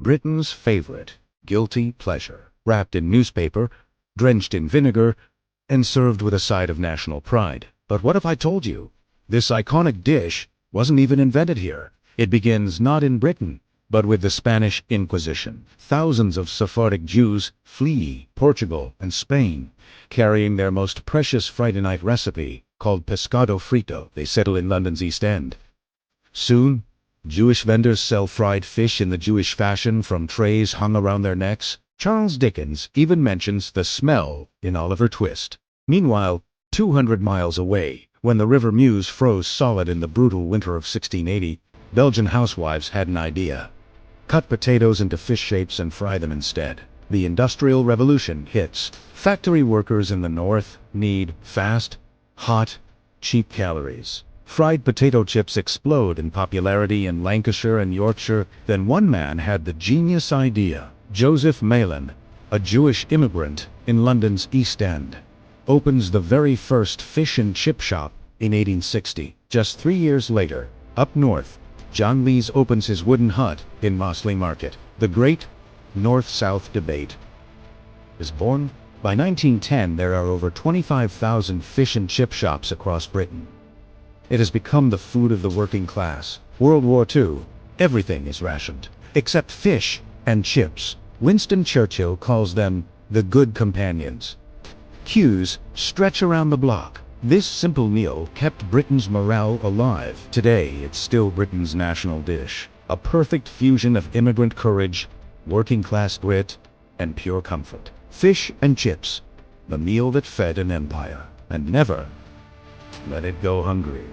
Britain's favorite, guilty pleasure, wrapped in newspaper, drenched in vinegar, and served with a side of national pride. But what if I told you? This iconic dish wasn't even invented here. It begins not in Britain, but with the Spanish Inquisition. Thousands of Sephardic Jews flee Portugal and Spain, carrying their most precious Friday night recipe, called pescado frito. They settle in London's East End. Soon, Jewish vendors sell fried fish in the Jewish fashion from trays hung around their necks. Charles Dickens even mentions the smell in Oliver Twist. Meanwhile, 200 miles away, when the River Meuse froze solid in the brutal winter of 1680, Belgian housewives had an idea. Cut potatoes into fish shapes and fry them instead. The Industrial Revolution hits. Factory workers in the north need fast, hot, cheap calories. Fried potato chips explode in popularity in Lancashire and Yorkshire. Then one man had the genius idea. Joseph Malin, a Jewish immigrant in London's East End, opens the very first fish and chip shop in 1860. Just 3 years later, up north, John Lees opens his wooden hut in Mossley Market. The great North-South debate is born. By 1910, there are over 25,000 fish and chip shops across Britain. It has become the food of the working class. World War II, everything is rationed, except fish and chips. Winston Churchill calls them the good companions. Queues stretch around the block. This simple meal kept Britain's morale alive. Today, it's still Britain's national dish. A perfect fusion of immigrant courage, working class grit, and pure comfort. Fish and chips, the meal that fed an empire. And never let it go hungry.